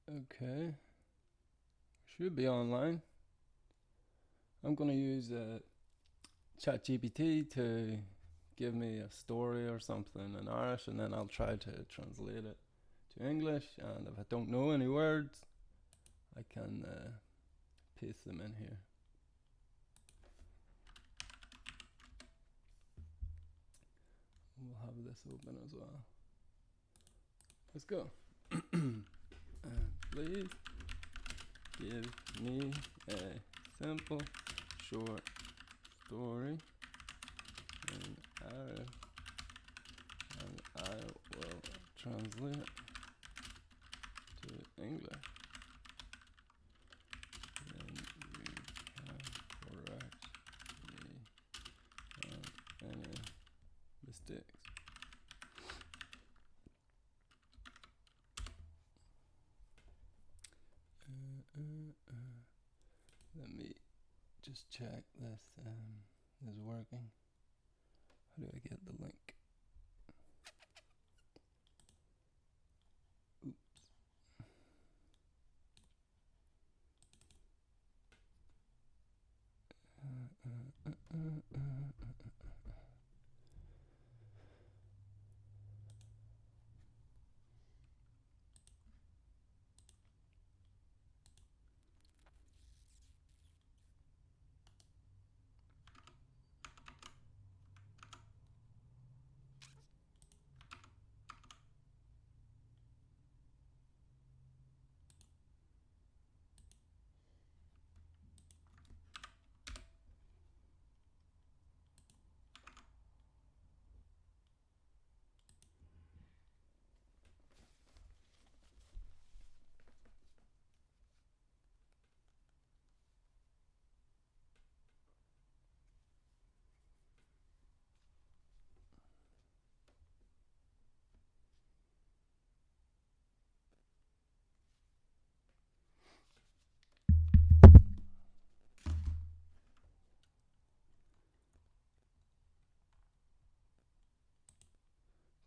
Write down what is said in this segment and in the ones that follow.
Okay, should be online. I'm gonna use ChatGPT to give me a story or something in Irish, and then I'll try to translate it to English. And if I don't know any words, I can paste them in here. We'll have this open as well. Let's go. Please give me a simple, short story in Irish, and I will translate it to English. Then you can correct me on any mistakes. Let me just check this is working. How do I get the link? Oops.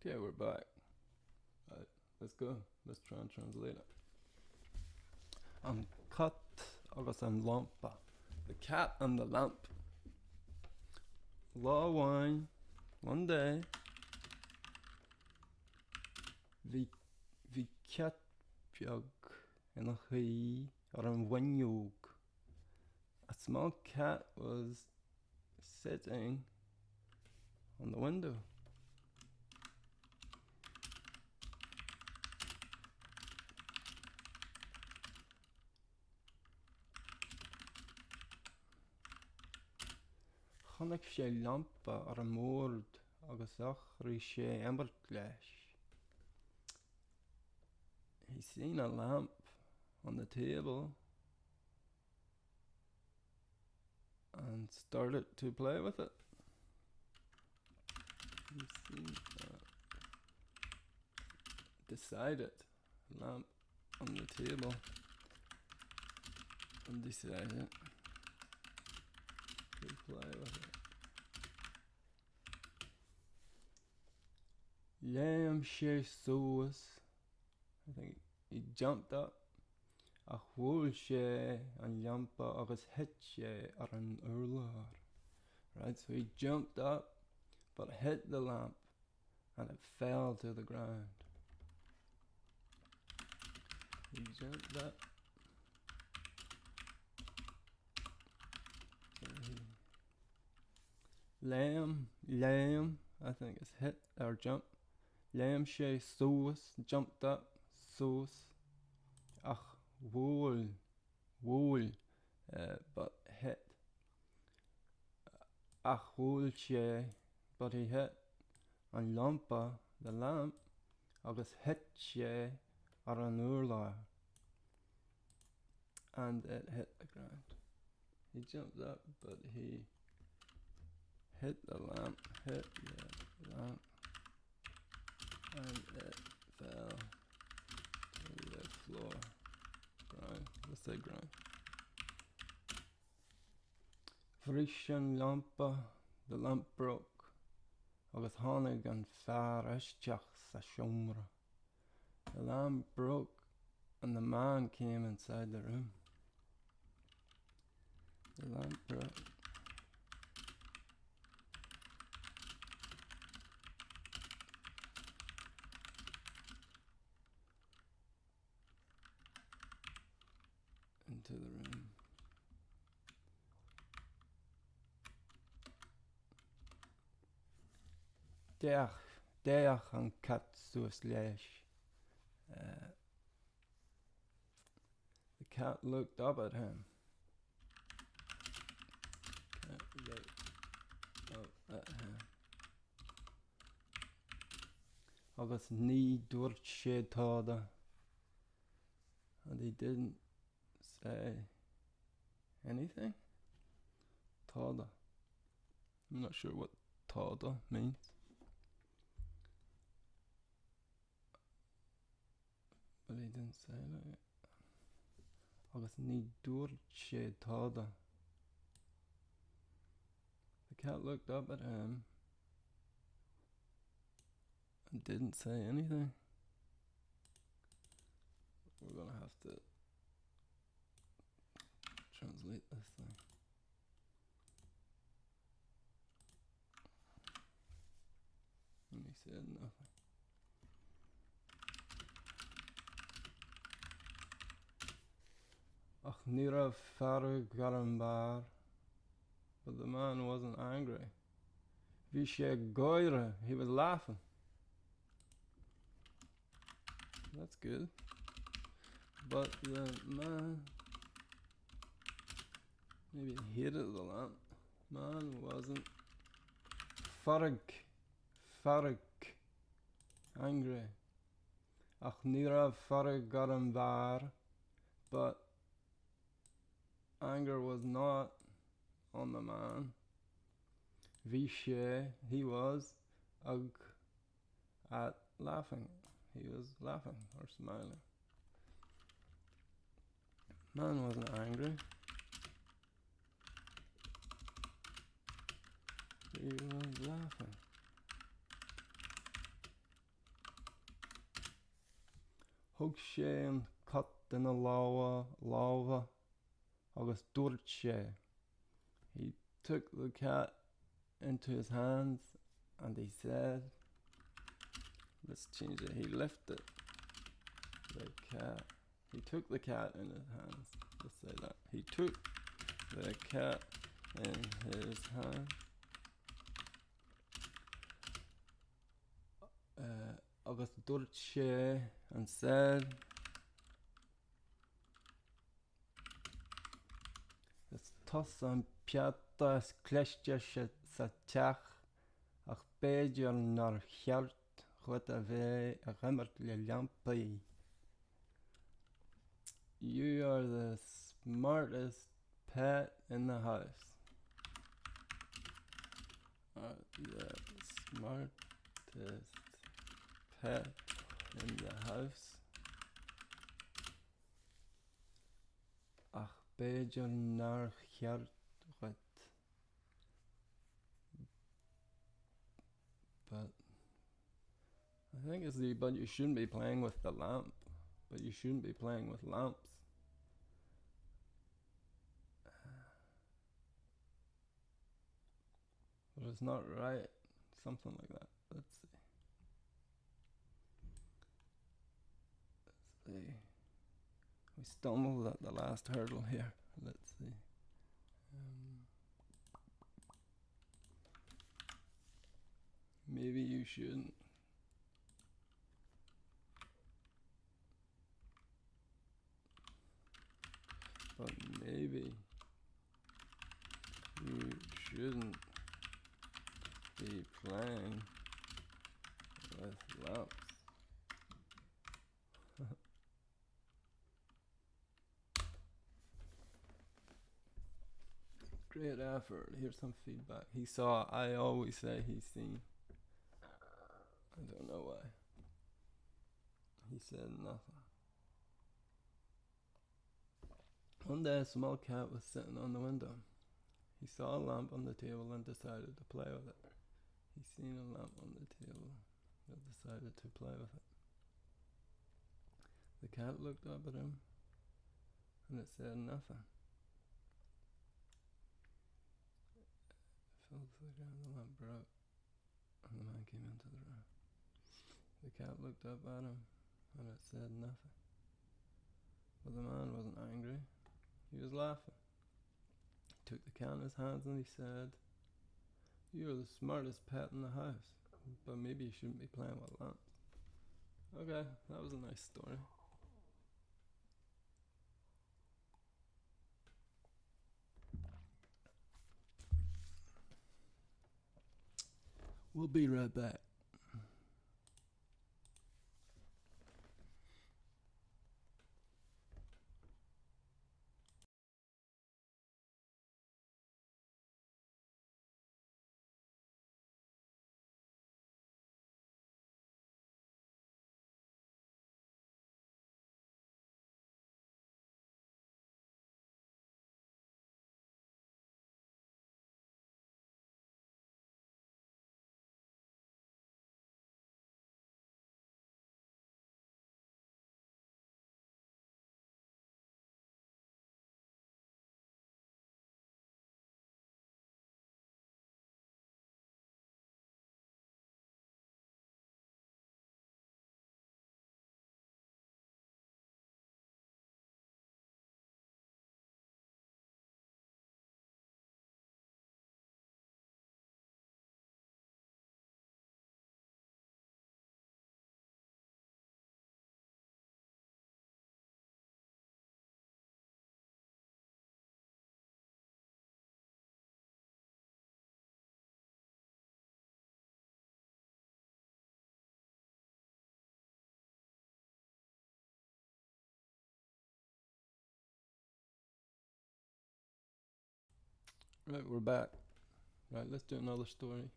Okay, we're back. Right, let's go. Let's try and translate it. An cat agus an lampa. The cat and the lamp. Law wine. One day, vi cat piog in a chi or an wanyog. A small cat was sitting on the window. Chonach sé lampa ar an mór agus achrí sé embert leis. He seen a lamp on the table and started to play with it. He seen decided lamp on the table and decided to play with it. Lamb sé soas. I think he jumped up. A hol sé an lampa agus hit sé ar an urlar. Right, so he jumped up but hit the lamp and it fell to the ground. He jumped up. Lamb, I think it's hit or jump. Lamb sé soas, jumped up, soas. Ach, wol, but hit. Ach, wol sé, but he hit. An lampa, the lamp, agus hit sé ar an urlar. And it hit the ground. He jumped up, but he hit the lamp, and it fell to the floor. Ground, let's say ground. Frischen lampa, the lamp broke. Agus tháinig an fear isteach sa siomra. The lamp broke and the man came inside the room. The lamp broke. Into the room. Deach an cat suas leish. The cat looked up at him. Cat looked up at him. Agus ní dúirt sé táda. And he didn't say anything. Táda. I'm not sure what táda means. But he didn't say that. Agus ní dúirt sé táda. The cat looked up at him and didn't say anything. We're gonna have to translate this thing. And he said nothing. Ach ní raibh fear garan bar. But the man wasn't angry. Bhí sé goire. He was laughing. That's good. But the man maybe hated the lamp. Man wasn't farag angry. Ach ní raibh farag garan bar. But anger was not on the man. Bhí sé, he was at laughing. He was laughing or smiling. Man wasn't angry. He was laughing. Thug sé an cut in a lava agus dúirt sé. He took the cat into his hands and he said, let's change it. He lifted the cat. He took the cat in his hands. Let's say that. He took the cat in his hand. Agus dúirt sé and said, is tos an piata is cleiste sa teach ach beidir nar cheart chut a bheith a ghimart le lampaí. You are the smartest pet in the house. The smartest pet in the house. Ach beidir nar cheart chut. But I think it's but you shouldn't be playing with the lamp. But you shouldn't be playing with lamps. But it's not right. Something like that. Let's see. We stumbled at the last hurdle here. Let's see. Maybe you shouldn't. But maybe you shouldn't be playing with lamps. Great effort. Here's some feedback. He saw. I always say he's seen. I don't know why. He said nothing. One day a small cat was sitting on the window. He saw a lamp on the table and decided to play with it. He seen a lamp on the table and decided to play with it. The cat looked up at him, and it said nothing. Fell to the ground, the lamp broke, and the man came into the room. The cat looked up at him, and it said nothing. But the man wasn't angry. He was laughing. He took the cat in his hands and he said, "You're the smartest pet in the house, but maybe you shouldn't be playing with lamps." Okay, that was a nice story. We'll be right back. Right, we're back. Right, let's do another story.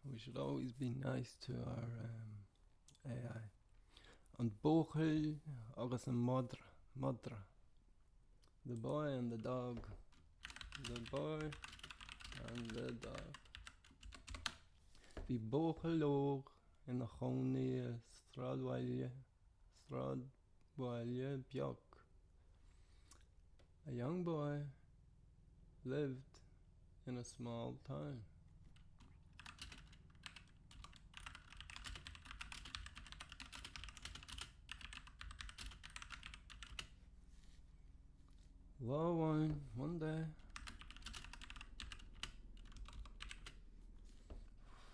We should always be nice to our AI. An bóchel agus an modra. The boy and the dog. The boy and the dog. Bhí bóchel óg in a chónaí stradbhaile beag. A young boy lived in a small town. One day,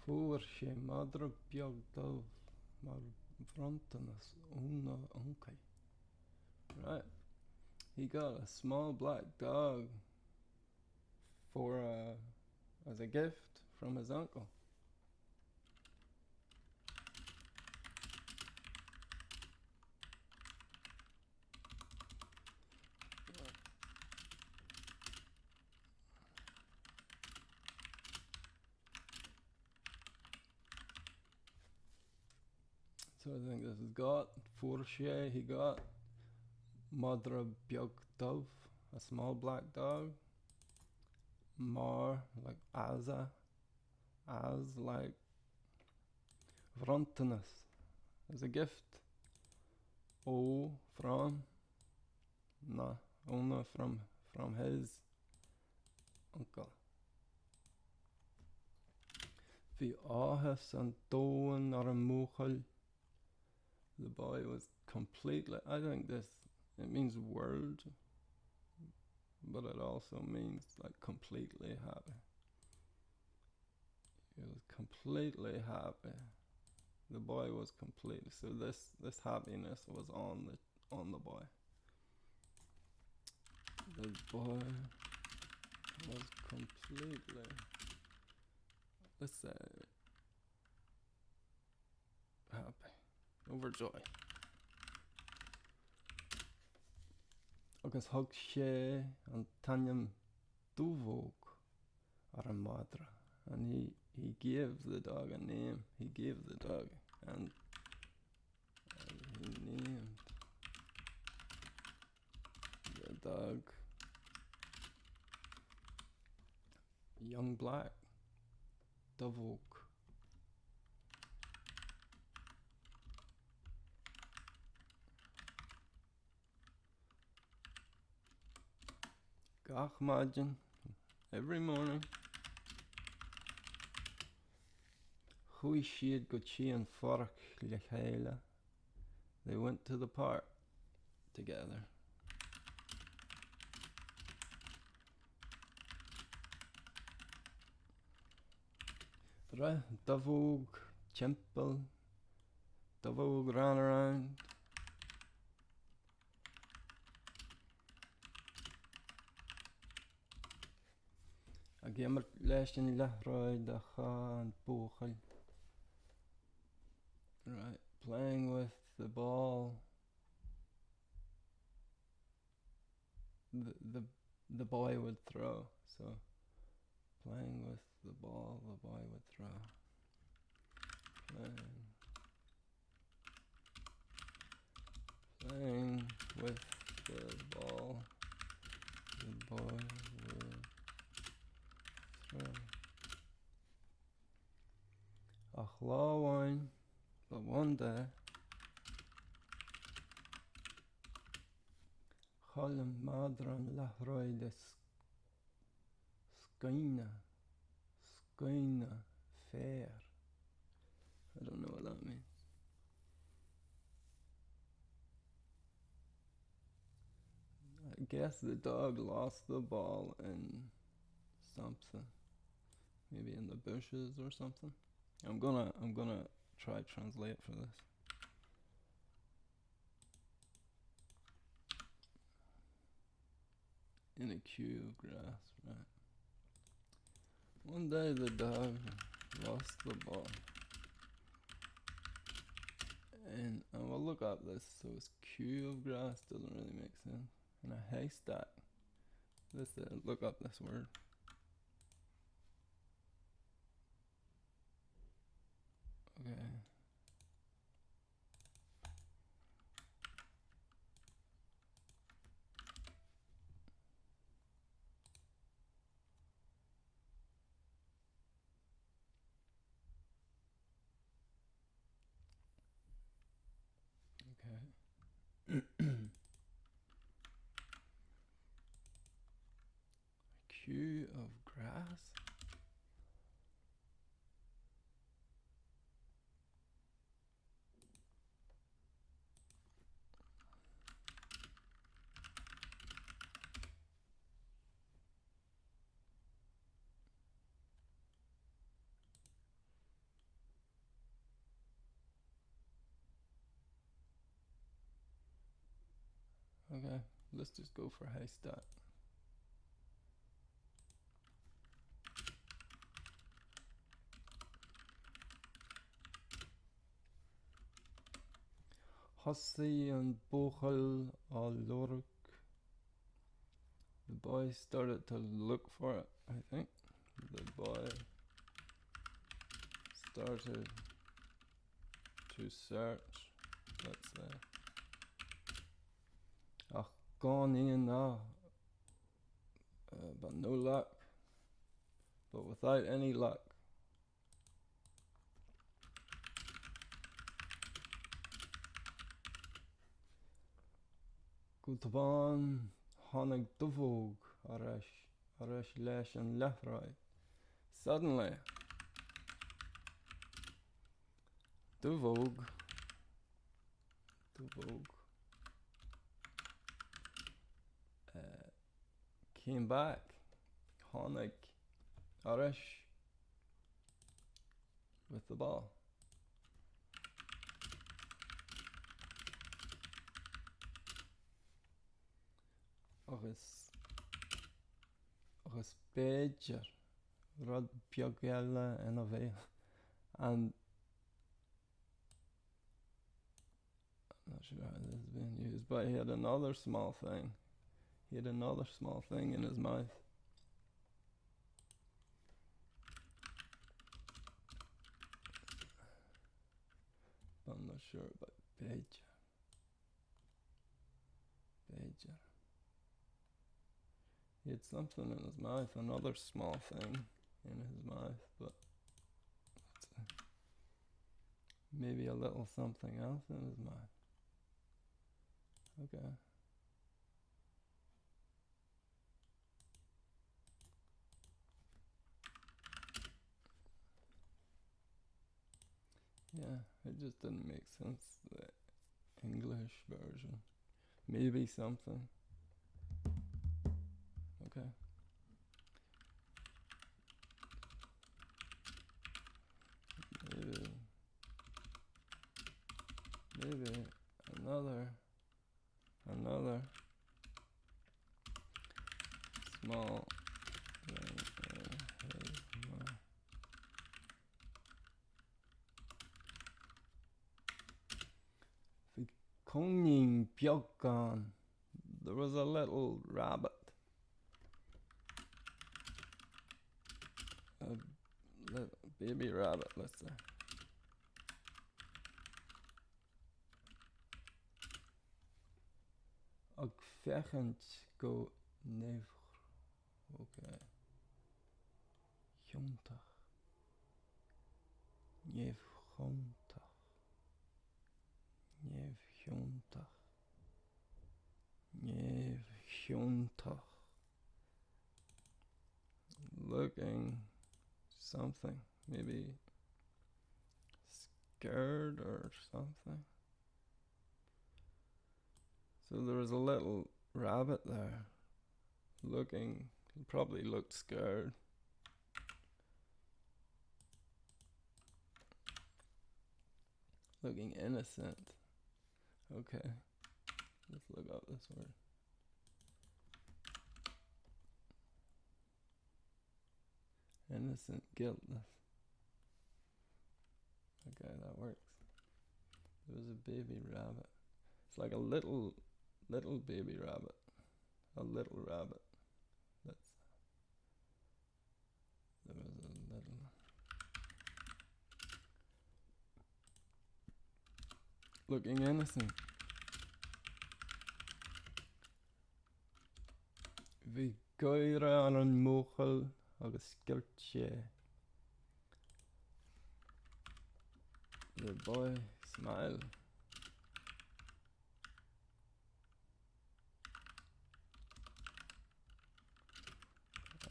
fuair sé madra beag dubh mar bhrontanas óna uncail. Right, he got a small black dog for as a gift from his uncle. So I think this is got fuair sé, he got madra beag dubh, a small black dog. Mar, like as like Vrontanas, as a gift. O from, Ona from his uncle. Bhí áthas an dóin ar an múchail. The boy was completely, I think it means world, but it also means like completely happy. He was completely happy. The boy was completely, so this happiness was on the boy. The boy was completely, let's say, happy, overjoyed. Agus thug sé an tainneam dúmhóg ar an madra, and he gave the dog a name. He gave the dog and he named the dog Young Black. Davok. Gach Majin. Every morning. Hui siad go chi an fork le chéile. They went to the park together. Davog, Temple, Davog ran around. A gamer leis an lethroid a cha an buchel. Right, playing with the ball. The boy would throw. So playing with the ball, the boy would throw. Playing with the ball, the boy would throw. Ach láháin, but one day, Colin Madran lethroid Skyna fair. I don't know what that means. I guess the dog lost the ball in something. Maybe in the bushes or something. I'm gonna try translate for this. In a queue of grass, right. One day the dog lost the ball. And I will look up this, so it's queue of grass doesn't really make sense. In a haystack. Let's look up this word. Okay. Queue of grass? Okay, let's just go for haystack. Hussey and Bochel all Loruk. The boy started to look for it, I think. The boy started to search, let's say. Ach, gone in now. But no luck. But without any luck. Gultaban Hanig Duvog Arash Lesh and Lethroy. Suddenly Duvog came back. Hanig Arash with the ball. Agus Badger Rod Piogella and Ave. And I'm not sure how this has been used, but he had another small thing. He had another small thing in his mouth. But I'm not sure about Badger. He had something in his mouth, another small thing in his mouth, but Maybe a little something else in his mind. Okay. Yeah, it just didn't make sense, the English version. Maybe something. Okay. Maybe. Maybe another small thing in his mind. Vid konungbjörkan, there was a little rabbit. A little baby rabbit, let's say. Ag fechant go nefr. Okay. Hjontach. Nefhjontach. Nefhjontach. Nefhjontach. Looking something. Maybe scared or something. So there was a little rabbit there. Looking, probably looked scared. Looking innocent. Okay. Let's look up this word. Innocent, guiltless. Okay, that works. There was a baby rabbit. It's like a little baby rabbit. A little rabbit. There was a little. Looking innocent. Vi goire an an mochel agus skirtje. The boy smiled.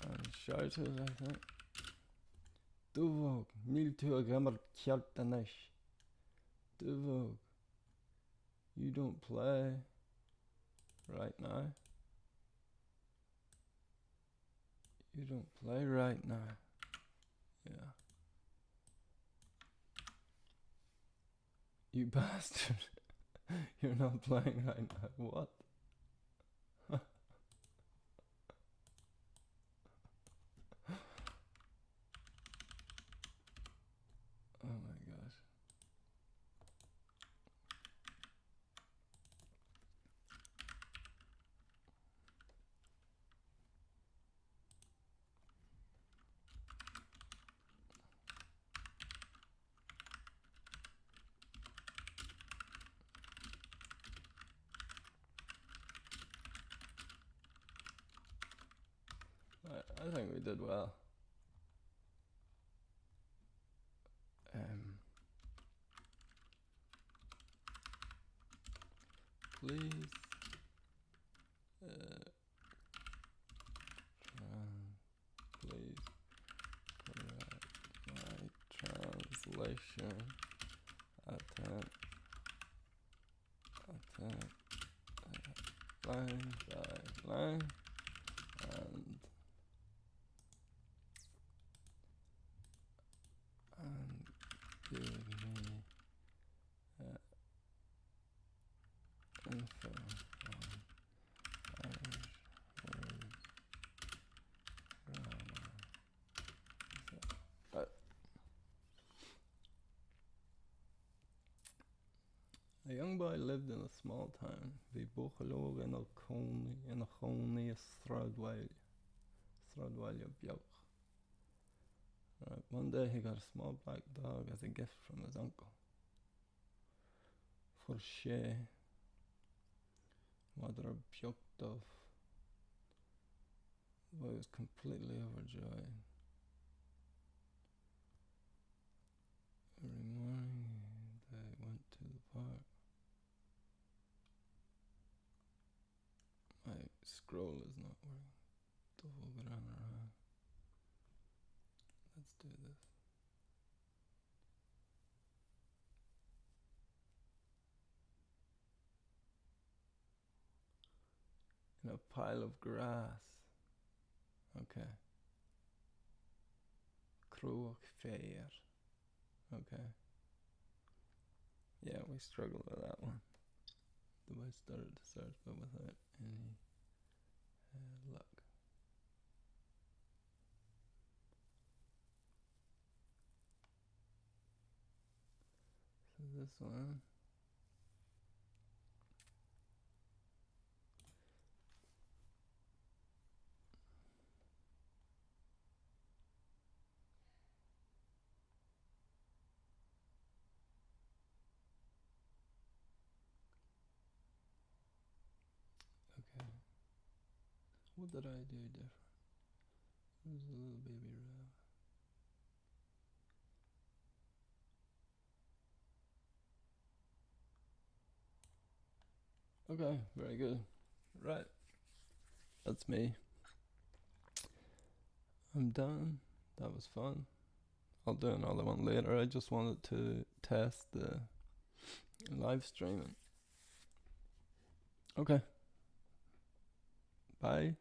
And shouted, I think. Duvog, níl tú a gamar ceartanis. Duvog, you don't play right now. You don't play right now. Yeah. You bastard. You're not playing right now. What? Oh my gosh. I think we did well. Please please correct my translation attempt line by line and give me info on Irish word grammar. A young boy lived in a small town. Vi buchalog in a choni Stradwell Bjork. Right, one day he got a small black dog as a gift from his uncle. For she, Mother Bjorkdov, the boy was completely overjoyed. Every morning scroll is not working. Let's do this. In a pile of grass. Okay. Croak fair. Okay. Yeah, we struggled with that one. The way I started to search, but without any luck. So this one. Okay. What did I do different? There's a little baby rabbit. Okay, very good. Right. That's me. I'm done. That was fun. I'll do another one later. I just wanted to test the live streaming. Okay. Bye.